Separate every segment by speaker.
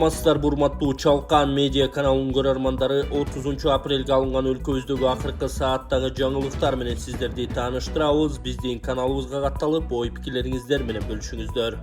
Speaker 1: Саламатсыздар урматтуу Чалкан медиа каналынын көрөрмандары. 30 апрелге алынган өлкөбүздөгү акыркы сааттагы жаңылыктар менен сиздерди тааныштырабыз. Биздин каналыбызга катталып, ой пикирлериңиздер менен бөлүшүңүздөр.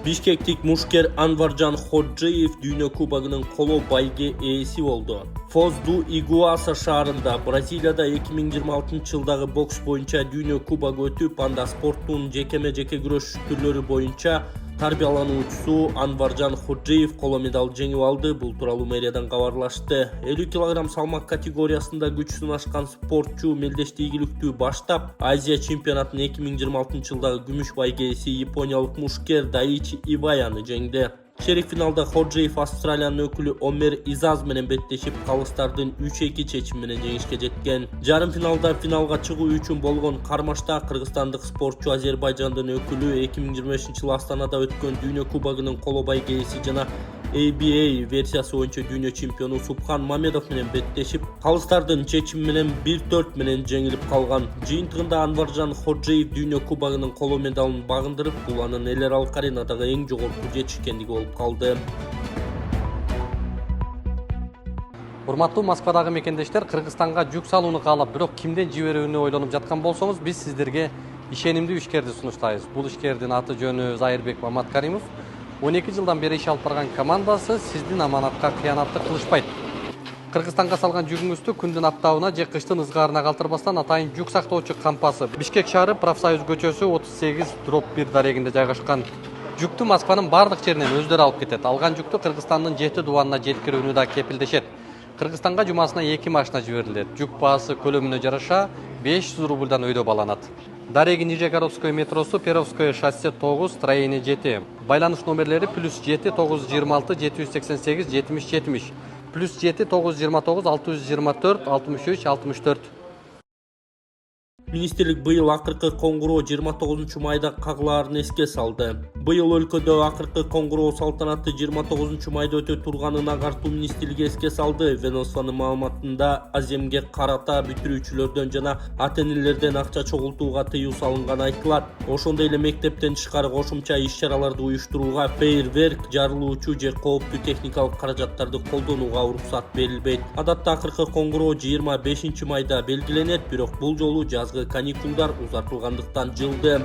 Speaker 1: Бишкектик мушкер Анваржан Ходжиев Дүйнө кубогунун коло байге ээси болду. Foz do Iguaçu шаарында Бразилияда 2026 жылдагы бокс боюнча Дүйнө кубогу өтүп, анда спорттун жекеме-жеке күрөш түрлөрү боюнча тарбиялануучусу Анваржан Ходжиев коло медаль жеңип алды. Бул тууралуу мэриядан кабарлашты. 50 кг салмак категориясында күч сынашкан спортчу мелдешти ийгиликтүү баштап, Азия чемпионатынын 2026 жылдагы күмүш байгеси япониялык мушкер Даичи Иваяны жеңди. Шерик финалда Ходжиев Австралиянын өкүлү Омер Изаз менен беттешип, калыстардын 3-2 чечими менен жеңишке жеткен. Жарым финалда финалга чыгуу үчүн болгон кармашта кыргызстандык спортчу Азербайжандын өкүлү 2025 жылы Астанада өткөн Дүйнө кубогунун коло байгеси жана ABA версиясы боюнча дүйнө чемпиону Субхан Мамедов менен беттешип, калыстардын чечими менен 1-4 менен жеңилип калган. Жыйынтыгында Анваржан Ходжиев дүйнө кубогунун коло медалын багындырып, бул анын эл аралык аренадагы эң жогорку жетишкендиги болуп калды.
Speaker 2: Урматтуу Москвадагы мекендештер, Кыргызстанга жүк салууну каалап, бирок кимден жиберүүнү ойлонуп жаткан болсоңуз, биз сиздерге ишенимдүү ишкерди сунуштайбыз. Бул ишкердин аты жөнү Зайырбек Маматкаримов. 12 жылдан бери иш алып барган командасы сиздин аманатка кыянатты кылышпайт. Кыргызстанга салган жүгүңүздү күндүн аптабына же кыштын ызгаарына калтырбастан атайын жүк сактоочу кампасы Бишкек шаары Профсоюз көчөсү 38/1 дарегинде жайгашкан. Жүктү Москванын бардык жеринен өздөрү алып кетет. Алган жүктү Кыргызстандын 7 дубанына жеткирүүнү да кепилдешет. Кыргызстанга жумасына 2 машина жиберилет. Жүк баасы көлөмүнө жараша 500 рубльдан өйдө баланат. Дареги Нижегородское метросу, Перовское шоссе 9, строение 7. Байланыш номерлери +7 926 788 70 70, +7 929 624 63 64.
Speaker 1: Министрлик быйыл акыркы коңгуроо 29 майда кагылаарын эске салды. Быйыл өлкөдө акыркы коңгуроо салтанаты 29 майда өтө турганын агартуу министрлиги эске салды. Ведомствонун маалыматында аземге карата бүтүрүүчүлөрдөн жана ата-энелерден акча чогултууга тыюу салынганы айтылат. Ошондой эле мектептен тышкары кошумча иш-чараларды уюштурууга, фейерверк, жарылуучу же кооптуу техникалык каражаттарды колдонууга уруксат берилбейт. Адатта акыркы коңгуроо 25 майда белгиленет, бирок бул жолу жазгы каникулдар узартылгандыктан жылды.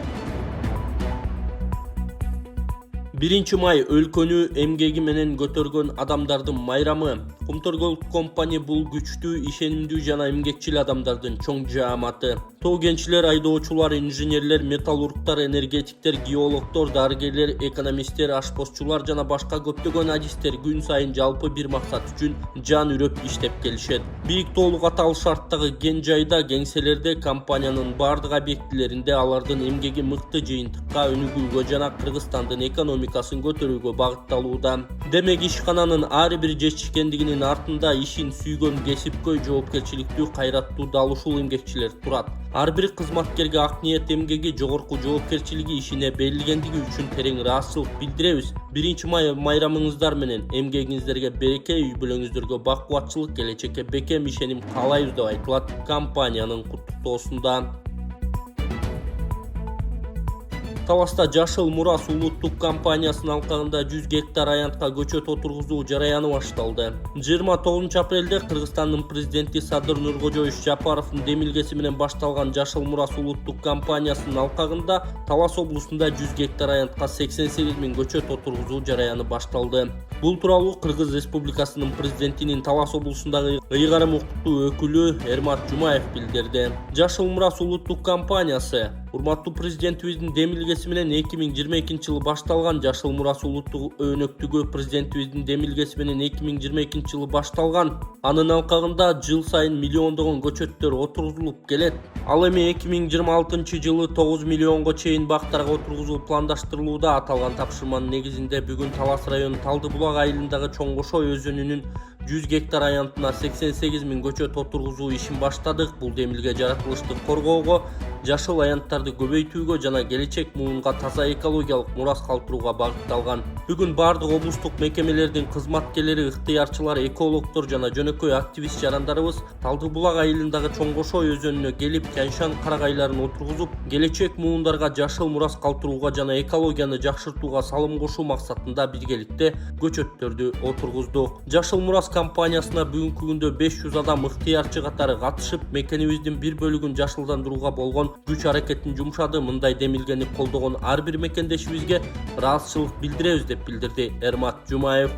Speaker 1: 1 май өлкөнү эмгеги менен көтөргөн адамдардын майрамы. Кумтөргөл компания бул күчтүү, ишенимдүү жана эмгекчил адамдардын чоң жааматы. Тоо кенчилер, айдоочулар, инженерлер, металлургтар, энергетиктер, геологдор, дарыгерлер, экономисттер, ашпозчулар жана башка көптөгөн адистер күн сайын жалпы бир максат үчүн жан үрөп иштеп келишет. Бийик тоолук аталыш шарттагы кен жайда, кеңселерде, компаниянын бардык объектилеринде алардын эмгеги мыкты жыйынтыкка өнүгүүгө жана Кыргызстандын экономикасын көтөрүүгө багытталууда. Демек ишкананын ар бир жетишкендигинин артында ишин сүйгөн кесипкөй, жоопкерчиликтүү, кайраттуу, дал ушул эмгекчилер турат. Ар бир кызматкерге ак ниет, эмгеги, жогорку жоопкерчилиги ишине берилгендиги үчүн терең ыраазычылык билдиребиз. 1 май майрамыңыздар менен эмгегиңиздерге береке, үй бүлөңүздөргө бак кубатчылык, келечекке бекем ишеним каалайбыз деп айтылат компаниянын куттуктоосунда. Таласта Жашыл Мурас улуттук компаниясынын алкагында 100 гектар аянтка көчөт отургузуу жараяны башталды. 29 апрелде Кыргызстандын президенти Садыр Нуркожоевич Жапаровдун демилгеси менен башталган Жашыл Мурас улуттук компаниясынын алкагында Талас облусунда 100 гектар аянтка 88 000 көчөт отургузуу жараяны башталды. Бул тууралуу Кыргыз Республикасынын президентинин Талас облусундагы ыйгарым укуктуу өкүлү Эрмат Жумаев билдирди. Жашыл Мурас улуттук компаниясы урматтуу президентибиздин демилгеси менен 2022 жылы башталган. Жашыл Мурас улуттук өнөктүгү президентибиздин демилгеси менен 2022 жылы башталган. Анын алкагында жыл сайын миллиондогон көчөттөр отургузулуп келет. Ал эми 2026 жылы 9 миллионго чейин бактарга отургузуу пландаштырылууда. Аталган тапшырманын негизинде бүгүн Талас районунун Талдыбулак айылындагы Чоң Кошой өзөнүнүн 100 гектар аянтына 88 000 көчөт отургузуу ишин баштадык. Бул демилге жаратылышты коргоого, жашыл аянттарды көбөйтүүгө жана келечек муунга таза экологиялык мурас калтырууга багытталган. Бүгүн бардык облустук мекемелердин кызматкерлери, ыктыярчылар, экологдор жана жөнөкөй активист жарандарыбыз Талды булак айылындагы Чоң Кошой өзөнүнө келип, Тянь-Шань карагайларын отургузуп, келечек муундарга жашыл мурас калтырууга жана экологияны жакшыртууга салым кошуу максатында биргеликте көчөттөрдү отургуздук. Жашыл мурас кампаниясына бүгүнкү күндө 500 адам ыктыярчы катары катышып, мекенибиздин бир бөлүгүн жашылдандырууга болгон күч аракетин жумшады. Мындай демилгени колдогон ар бир мекендешибизге ыраазычылык билдиребиз деп билдирди Эрмат Жумаев.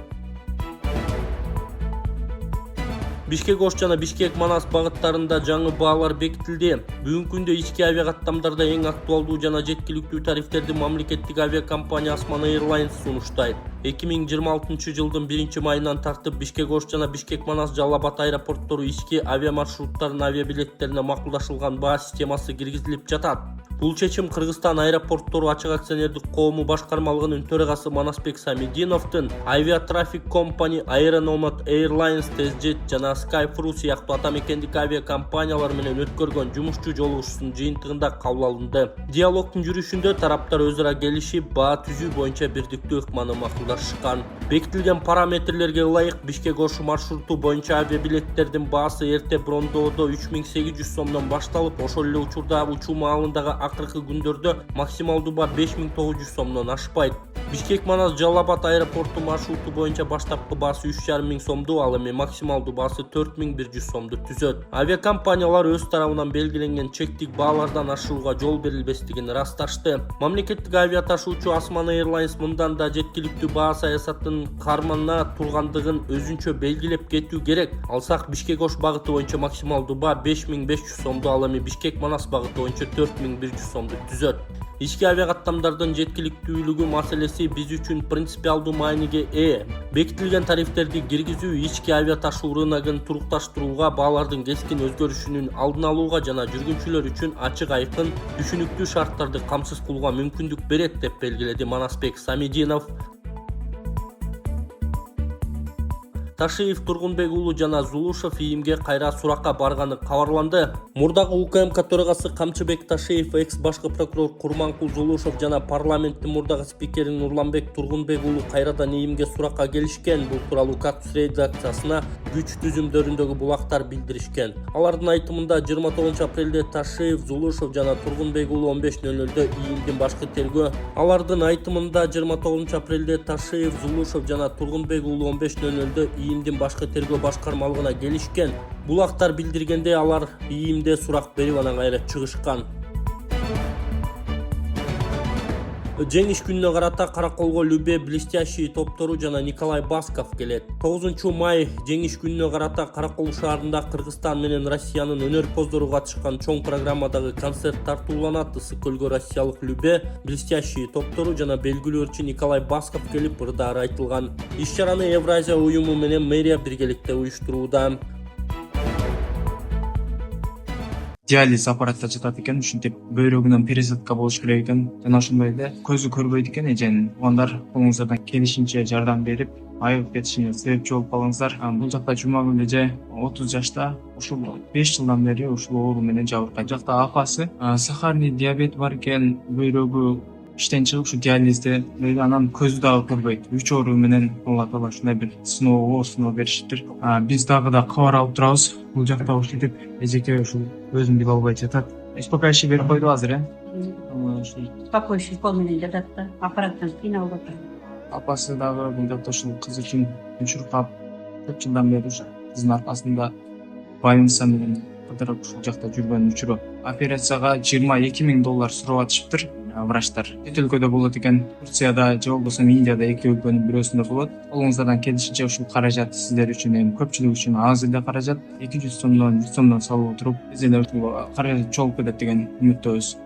Speaker 1: Бишкек-Ош жана Бишкек-Манас багыттарында жаңы баалар бекитилди. Бүгүнкү күндө ички авиакаттамдарда эң актуалдуу жана жеткиликтүү тарифтерди мамлекеттик авиакомпания Osman Airlines сунуштайт. 2026 жылдын 1-майынан тартып Бишкек-Ош жана Бишкек-Манас Жалал Абад аэропорттору ички авиамаршруттарынын авиабилеттерине макулдашылган баа системасы киргизилип жатат. Бул чечим Кыргызстан аэропорттору ачык акционердик коому башкармалыгынын төрагасы Манасбек Самидиновдун Avia Traffic Company, Aeronomad Airlines, TezJet жана Skyfru сыяктуу ата мекендик авиакомпаниялар менен өткөргөн жумушчу жолугушуусунун жыйынтыгында кабыл алынды. Диалогдун жүрүшүндө тараптар өз ара келишип, баа түзүү боюнча бирдиктүү ыкманы макулдашышкан. Бекитилген параметрлерге ылайык Бишкек-Ош маршруту боюнча авиабилеттердин баасы эрте брондоодо 3800 сомдон башталып, ошол эле учурда учуу маалындагы акыркы күндөрдө максималдуу баа 5900 сомдон ашпайт. Бишкек-Манас Жалал Абад аэропорту маршруту боюнча баштапкы баасы 3500 сомду, ал эми максималдуу баасы 4100 сомду түзөт. Авиакомпаниялар өз тарабынан белгиленген чектик баалардан ашууга жол берилбестигин ырасташты. Мамлекеттик авиа ташуучу Osman Airlines мындан да жеткиликтүү баа саясатынын карманына тургандыгын өзүнчө белгилеп кетүү керек. Алсак Бишкек-Ош багыты боюнча максималдуу баа 5500 сомду, ал эми Бишкек-Манас багыты боюнча 4100 сомду түзөт. Ички авиакаттамдардын жеткиликтүүлүгү маселеси биз үчүн принципиалдуу мааниге ээ. Бекитилген тарифтерди киргизүү ички авиа ташуу рыногун турукташтырууга, баалардын кескин өзгөрүшүнүн алдын алууга жана жүргүнчүлөр үчүн ачык, айкын, түшүнүктүү шарттарды камсыз кылууга мүмкүндүк берет деп белгиледи Манасбек Самидинов. Ташиев, Тургунбек уулу жана Зулушев ИИМге кайра суракка барганы кабарланды. Мурдагы УКМК төрагасы Камчыбек Ташиев, экс башкы прокурор Курманкул Зулушев жана парламенттин мурдагы спикери Нурланбек Тургунбек уулу кайрадан ИИМге суракка келишкен. Бул тууралуу Кактус редакциясына күч түзүмдөрүндөгү булактар билдиришкен. Алардын айтымында 29 апрелде Ташиев, Зулушев жана Тургунбек уулу 15:00 ИИМдин башкы тергөө. Алардын айтымында 29 апрелде Ташиев, Зулушев жана Тургунбек уулу 15:00 ИИМдин башкы тергөө башкармалыгына келишкен. Булактар билдиргендей, алар ИИМде сурак берип анан кайра чыгышкан. Жеңиш күнүнө карата Караколго Любе Блестящий топтору жана Николай Басков келет. 9 май Жеңиш күнүнө карата Каракол шаарында Кыргызстан менен Россиянын өнөрпоздору катышкан чоң программадагы концерт тартууланат. Ысык көлгө россиялык Любе Блестящий топтору жана белгилүү ырчы Николай Басков келип, ырдаары айтылган. Иш-чараны Евразия уюму менен мэрия биргеликте уюштурууда.
Speaker 3: Диализ аппаратта жатат экен, ушинтип бөйрөгүнөн пересадка болуш керек экен. Жана ошондой эле көзү көрбөйт экен эженин. Оңдар колуңуздардан келишинче жардам берип, айыгып кетишине себепчи болуп калыңыздар. Бул жакта Жумагүл эже 30 жашта, ушул 5 жылдан бери ушул оору менен жабыркайт. Жакта апасы сахарный диабет бар экен, бөйрөгү иштен чыгып ушу диализде, анан көзү дагы көрбөйт. 3 оору менен Алла таала ушундай бир сыноо беришиптир. Биз дагы да кабар алып турабыз. Бул жакта ушинтип эжеке ушул өзүн биле албай жатат. Успокаивающий берип койду азыр,
Speaker 4: Успокаивающий кол менен жатат да, аппараттан кыйналып атат.
Speaker 3: Апасы дагы бул жакта ушул кыз үчүн чуркап, көп жылдан бери кыздын аркасында больница менен кыдырып ушул жакта жүргөн учуру. Операцияга $22,000 сурап атышыптыр. Врачтар чет өлкөдө болот экен, Турцияда же болбосо Индияда, эки өлкөнүн бирөөсүндө болот. Колуңуздардан келишинче ушул каражат сиздер үчүн, эми көпчүлүк үчүн аз эле каражат, 200 сомдон 100 сомдон салып отуруп, биз эле каражат чогулуп кетет деген үмүттөбүз.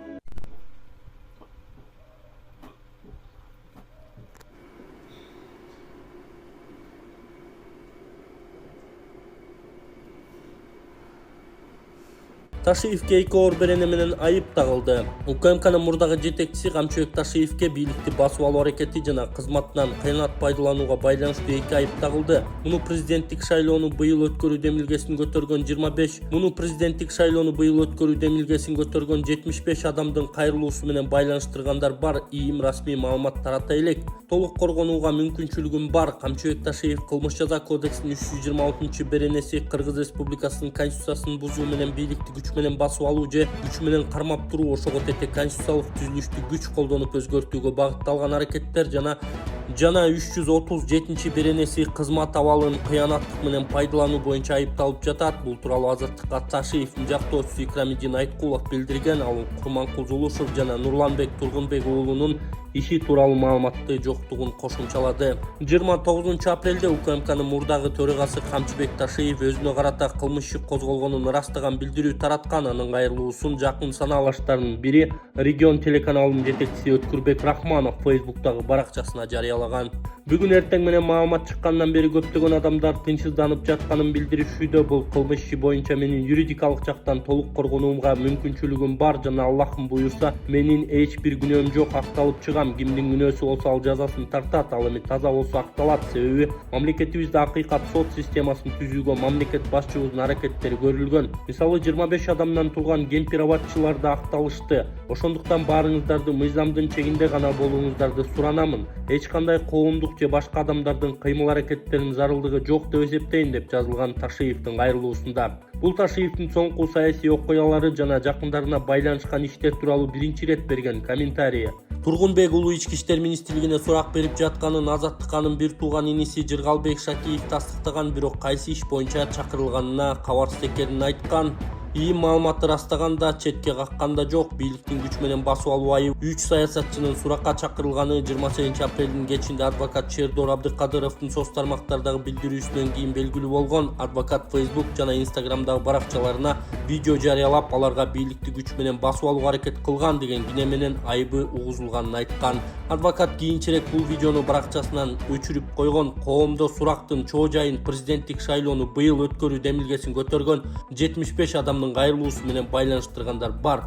Speaker 1: Ташиевке 2 оор берене менен айып тагылды. УКМКнын мурдагы жетекчиси Камчыбек Ташиевке бийликти басып алуу аракети жана кызматынан кыянат пайдаланууга байланыштуу 2 айып тагылды. Муну президенттик шайлоону быйыл өткөрүү демилгесин көтөргөн 75 адамдын кайрылуусу менен байланыштыргандар бар. ИИМ расмий маалымат тарата элек. Толук коргонууга мүмкүнчүлүгүм бар. Камчыбек Ташиев кылмыш жаза кодексинин 326 беренеси Кыргыз Республикасынын конституциясын бузуу менен бийликти күч менен басып алуу же күч менен кармап туруу, ошого тете конституциялык түзүлүштү күч колдонуп өзгөртүүгө багытталган аракеттер жана 337 беренеси кызмат абалын кыянаттык менен пайдалануу боюнча айыпталып жатат. Бул тууралуу Азаттыкка Ташиевдин жактоочусу Икрамиддин Айткулов билдирген. Ал Курманкул Зулушев жана Нурланбек Тургунбек уулунун иши тууралуу маалыматты жоктугун кошумчалады. 29 апрелде УКМКнын мурдагы төрагасы Камчыбек Ташиев өзүнө карата кылмыш иши козголгонун ырастаган билдирүү тараткан. Анын кайрылуусун жакын санаалаштарынын бири Регион телеканалынын жетекчиси Өткүрбек Рахманов Facebook'тагы баракчасына жарыялаган. Бүгүн эртең менен маалымат чыккандан бери көптөгөн адамдар тынчсызданып жатканын билдиришүүдө. Бул кылмыш иши боюнча менин юридикалык жактан толук коргонууга мүмкүнчүлүгүм бар жана Аллахым буюрса менин эч бир күнөөм жок, акталып чыгам. Кимдин күнөөсү болсо ал жазасын тартат, ал эми таза болсо акталат. Себеби мамлекетибизде акыйкат сот системасын түзүүгө мамлекет башчыбыздын аракеттери көрүлгөн. Мисалы 25 адамдан турган кемпир-абадчылар да акталышты. Ошондуктан баарыңыздарды мыйзамдын чегинде гана болууңуздарды суранамын. Эч кандай коомдук же башка адамдардын кыймыл-аракеттеринин зарылдыгы жок деп эсептейм, деп жазылган Ташиевдин кайрылуусунда. Бул Ташиевдин соңку саясий окуялары жана жакындарына байланышкан иштер тууралуу биринчи ирет берген комментарийи. Тургунбек уулу ички иштер министрлигине сурак берип жатканын Азаттык анын бир тууган иниси Жыргалбек Шакиев тастыктаган, бирок кайсы иш боюнча чакырылганына кабарсыз экенин айткан. ИИМ маалыматты растаганда четке какканда жок. Бийликтин күч менен басып алуу айыбы 3 саясатчынын суракка чакырылганы 28 апрелдин кечинде адвокат Шердор Абдыкадыровдун соц тармактардагы билдирүүсүнөн кийин белгилүү болгон. Адвокат Facebook жана Instagramдагы баракчаларына видео жарыялап, аларга бийликти күч менен басып алууга аракет кылган деген кине менен айыбы угузулганын айткан. Адвокат кийинчерээк бул видеону баракчасынан өчүрүп койгон. Коомдо сурактын чоо жайын президенттик шайлоону быйыл өткөрүү демилгесин көтөргөн 75 адамдын кайрылуусу менен байланыштыргандар бар.